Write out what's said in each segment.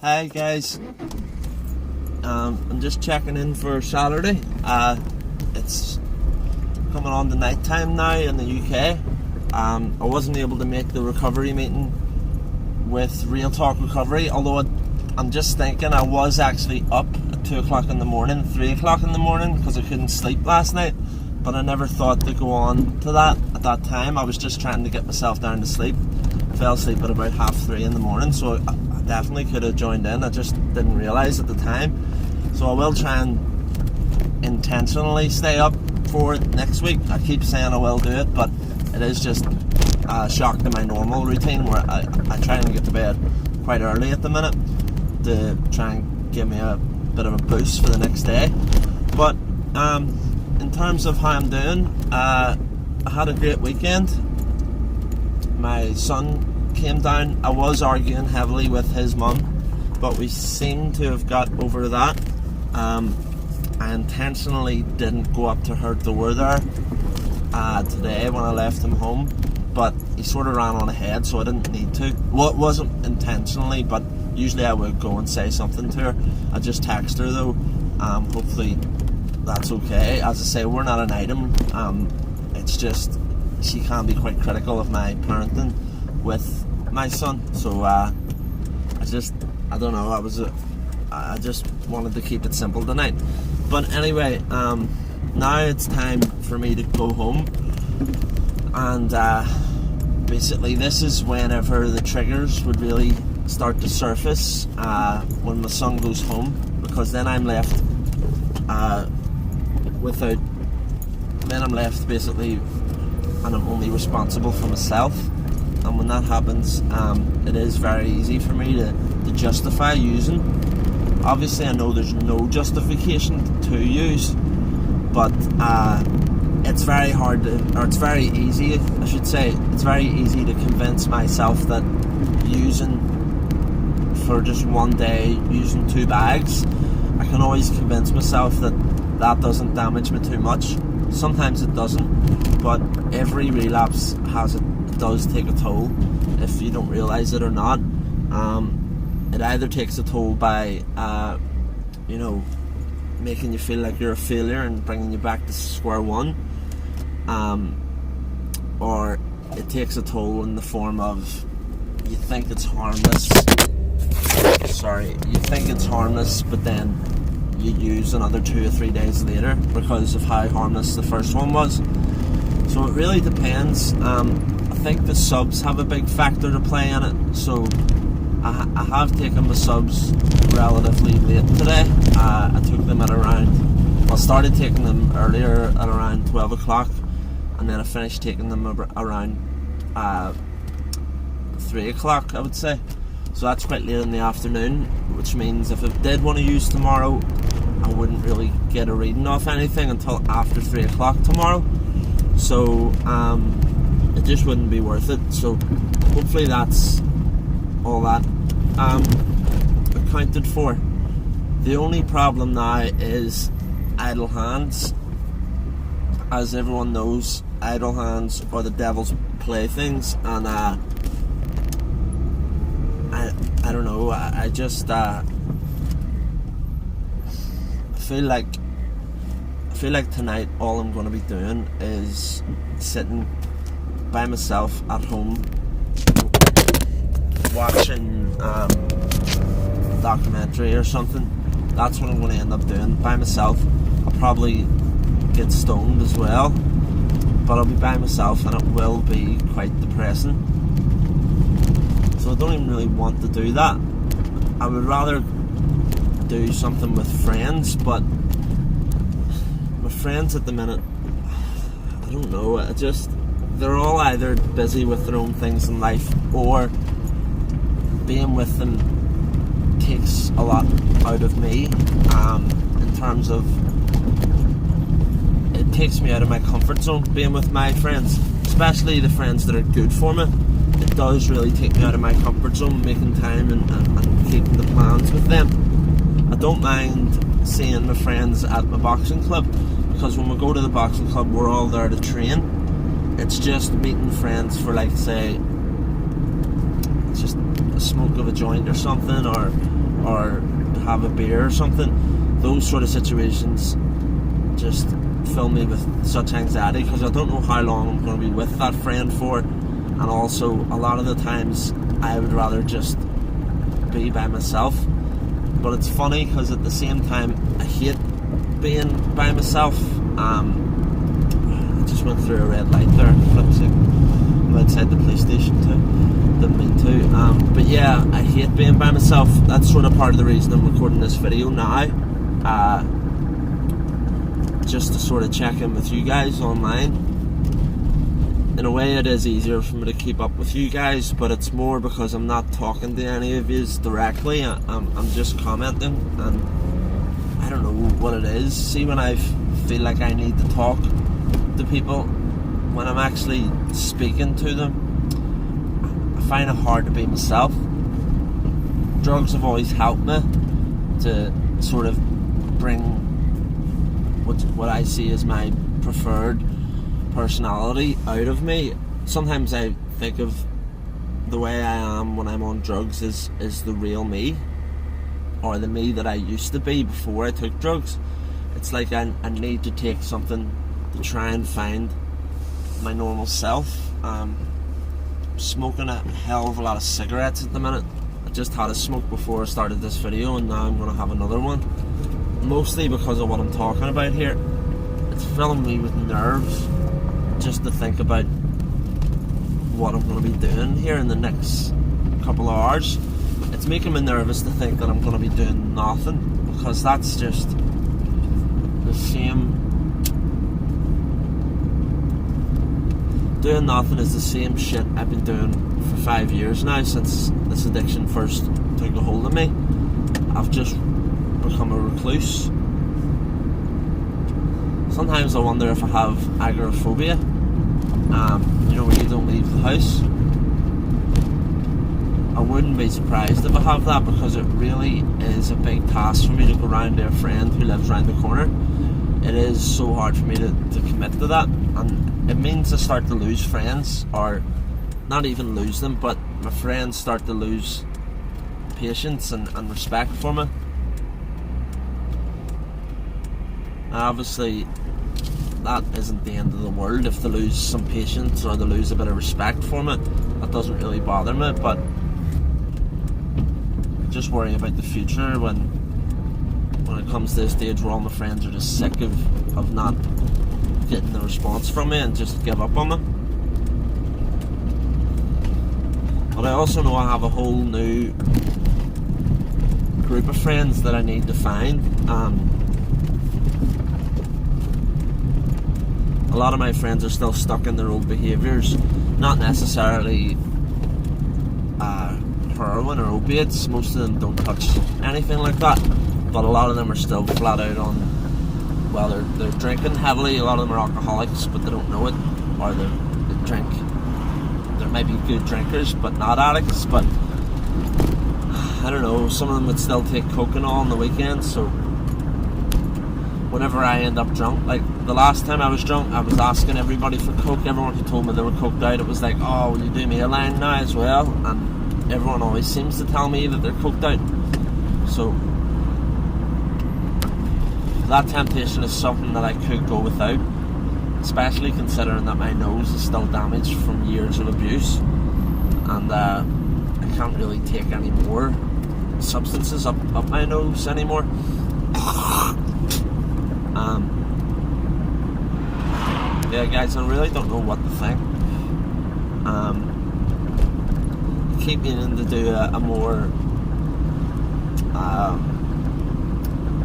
Hi guys, I'm just checking in for Saturday. It's coming on to night time now in the UK. I wasn't able to make the recovery meeting with Real Talk Recovery, although I'm just thinking I was actually up at 2 o'clock in the morning, 3 o'clock in the morning, because I couldn't sleep last night, but I never thought to go on to that at that time. I was just trying to get myself down to sleep. I fell asleep at about 3:30 in the morning, so I definitely could have joined in. I just didn't realise at the time. So I will try and intentionally stay up for it next week. I keep saying I will do it, but it is just a shock to my normal routine where I try and get to bed quite early at the minute to try and give me a bit of a boost for the next day. But in terms of how I'm doing, I had a great weekend. My son came down. I was arguing heavily with his mum, but we seem to have got over that. I intentionally didn't go up to her door there today when I left him home, but he sort of ran on ahead, so I didn't need to. Well, it wasn't intentionally, but usually I would go and say something to her. I just text her though. Hopefully that's okay. As I say, we're not an item. It's just she can be quite critical of my parenting with my son, so I don't know, I just wanted to keep it simple tonight. But anyway, now it's time for me to go home, and basically this is whenever the triggers would really start to surface, when my son goes home, because then I'm left basically, and I'm only responsible for myself. And when that happens, it is very easy for me to justify using. Obviously I know there's no justification to use, but it's very hard to, or it's very easy, I should say, it's very easy to convince myself that using for just one day, using 2 bags, I can always convince myself that that doesn't damage me too much. Sometimes it doesn't, but every relapse does take a toll, if you don't realise it or not. It either takes a toll by making you feel like you're a failure and bringing you back to square one, or it takes a toll in the form of you think it's harmless, but then you use another 2 or 3 days later because of how harmless the first one was. So it really depends. I think the subs have a big factor to play in it. So I have taken my subs relatively late today. I took them at I started taking them earlier at around 12 o'clock, and then I finished taking them around 3 o'clock, I would say. So that's quite late in the afternoon, which means if I did want to use tomorrow, I wouldn't really get a reading off anything until after 3 o'clock tomorrow. So it just wouldn't be worth it. So hopefully that's all that accounted for. The only problem now is idle hands. As everyone knows, idle hands are the devil's playthings, and I don't know, I just feel like tonight all I'm going to be doing is sitting by myself at home watching a documentary or something. That's what I'm going to end up doing by myself. I'll probably get stoned as well, but I'll be by myself and it will be quite depressing. So I don't even really want to do that. I would rather do something with friends, but my friends at the minute, I don't know, they're all either busy with their own things in life, or being with them takes a lot out of me, in terms of it takes me out of my comfort zone. Being with my friends, especially the friends that are good for me, it does really take me out of my comfort zone, making time and keeping the plans with them. I don't mind seeing my friends at my boxing club, because when we go to the boxing club we're all there to train. It's just meeting friends for, like, say, it's just a smoke of a joint or something, or have a beer or something, those sort of situations just fill me with such anxiety, because I don't know how long I'm going to be with that friend for, and also a lot of the times I would rather just be by myself. But it's funny because at the same time I hate being by myself. I just went through a red light there. I'm outside the police station too. Didn't mean to. But yeah, I hate being by myself. That's sort of part of the reason I'm recording this video now. Just to sort of check in with you guys online. In a way, it is easier for me to keep up with you guys, but it's more because I'm not talking to any of you directly. I'm just commenting, and I don't know what it is. See, when I feel like I need to talk to people, when I'm actually speaking to them, I find it hard to be myself. Drugs have always helped me to sort of bring what I see as my preferred personality out of me. Sometimes I think of the way I am when I'm on drugs is the real me, or the me that I used to be before I took drugs. It's like I need to take something to try and find my normal self. Smoking a hell of a lot of cigarettes at the minute. I just had a smoke before I started this video, and now I'm going to have another one, mostly because of what I'm talking about here. It's filling me with nerves just to think about what I'm going to be doing here in the next couple of hours. It's making me nervous to think that I'm going to be doing nothing, because that's just the same. Doing nothing is the same shit I've been doing for 5 years now, since this addiction first took a hold of me. I've just become a recluse. Sometimes I wonder if I have agoraphobia, where you don't leave the house. I wouldn't be surprised if I have that, because it really is a big task for me to go round to a friend who lives round the corner. It is so hard for me to commit to that, and it means I start to lose friends, or not even lose them, but my friends start to lose patience and respect for me. Obviously, that isn't the end of the world. If they lose some patience or they lose a bit of respect for me, that doesn't really bother me. But just worrying about the future when it comes to a stage where all my friends are just sick of not getting the response from me and just give up on me. But I also know I have a whole new group of friends that I need to find. A lot of my friends are still stuck in their old behaviours, not necessarily heroin or opiates. Most of them don't touch anything like that, but a lot of them are still flat out on, well, they're drinking heavily. A lot of them are alcoholics, but they don't know it, or they drink. There might be good drinkers but not addicts, but I don't know, some of them would still take coke and all on the weekends. So whenever I end up drunk, like the last time I was drunk, I was asking everybody for coke. Everyone who told me they were coked out, it was like, oh, will you do me a line now as well? And everyone always seems to tell me that they're coked out. So that temptation is something that I could go without, especially considering that my nose is still damaged from years of abuse, and I can't really take any more substances up my nose anymore. Yeah, guys, I really don't know what to think. I keep meaning to do a more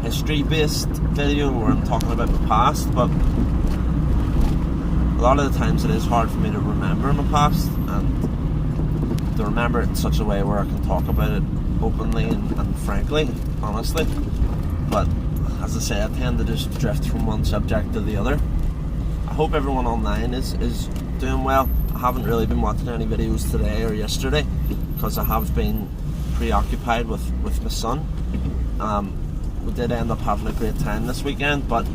history-based video where I'm talking about my past, but a lot of the times it is hard for me to remember my past, and to remember it in such a way where I can talk about it openly and frankly, honestly. But as I say, I tend to just drift from one subject to the other. I hope everyone online is doing well. I haven't really been watching any videos today or yesterday because I have been preoccupied with my son. We did end up having a great time this weekend, but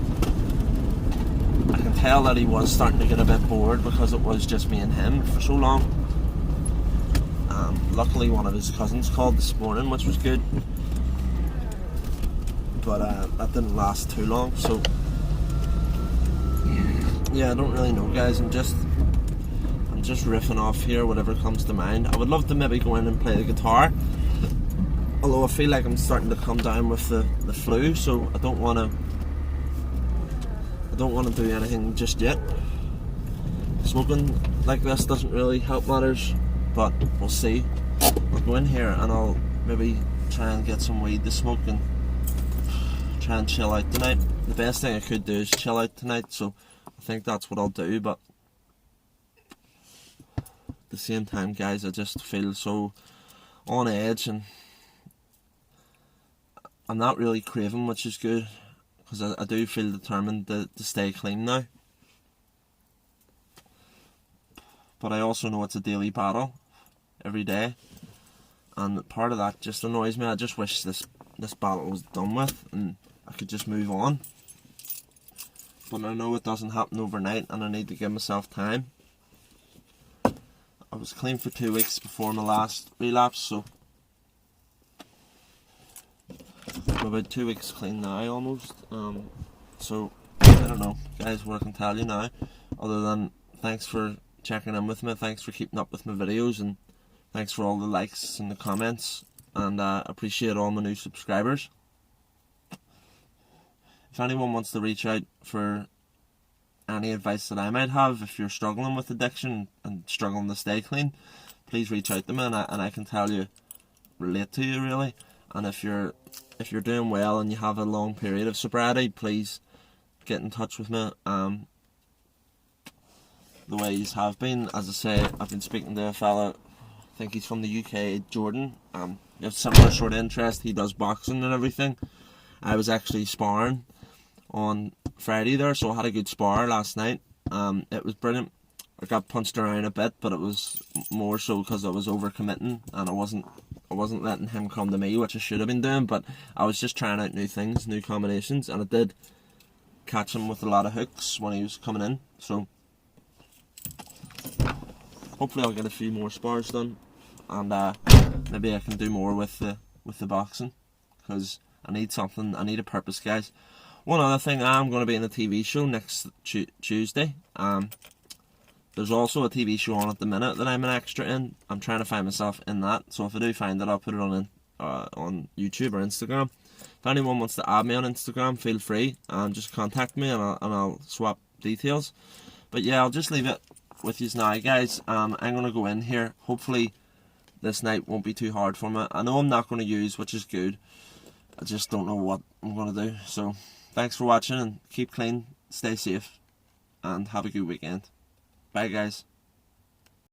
I can tell that he was starting to get a bit bored because it was just me and him for so long. Luckily one of his cousins called this morning, which was good, but that didn't last too long. So yeah, I don't really know, guys. I'm just riffing off here, whatever comes to mind. I would love to maybe go in and play the guitar, although I feel like I'm starting to come down with the flu, so I don't want to do anything just yet. Smoking like this doesn't really help matters, but we'll see. I'll go in here and I'll maybe try and get some weed to smoke and try and chill out tonight. The best thing I could do is chill out tonight, so I think that's what I'll do. But at the same time, guys, I just feel so on edge, and I'm not really craving, which is good, because I do feel determined to stay clean now. But I also know it's a daily battle every day, and part of that just annoys me. I just wish this battle was done with and I could just move on. But I know it doesn't happen overnight, and I need to give myself time. I was clean for 2 weeks before my last relapse, so I'm about 2 weeks clean now almost. So I don't know, guys, what I can tell you now, other than thanks for checking in with me, thanks for keeping up with my videos, and thanks for all the likes and the comments, and appreciate all my new subscribers. If anyone wants to reach out for any advice that I might have, if you're struggling with addiction and struggling to stay clean, please reach out to me, and I can tell you, relate to you really. And if you're doing well and you have a long period of sobriety, please get in touch with me. The way you have been, as I say, I've been speaking to a fella, I think he's from the UK, Jordan. You have similar sort of interest. He does boxing and everything. I was actually sparring on Friday there, so I had a good spar last night. It was brilliant. I got punched around a bit, but it was more so because I was overcommitting, and I wasn't letting him come to me, which I should have been doing. But I was just trying out new things, new combinations, and I did catch him with a lot of hooks when he was coming in. So hopefully I'll get a few more spars done, and maybe I can do more with the boxing, because I need something. I need a purpose, guys. One other thing, I'm going to be in a TV show next Tuesday. There's also a TV show on at the minute that I'm an extra in. I'm trying to find myself in that, so if I do find it, I'll put it on YouTube or Instagram. If anyone wants to add me on Instagram, feel free. Just contact me, and I'll swap details. But yeah, I'll just leave it with you now, guys. I'm going to go in here. Hopefully this night won't be too hard for me. I know I'm not going to use, which is good. I just don't know what I'm going to do. So thanks for watching, and keep clean, stay safe, and have a good weekend. Bye, guys.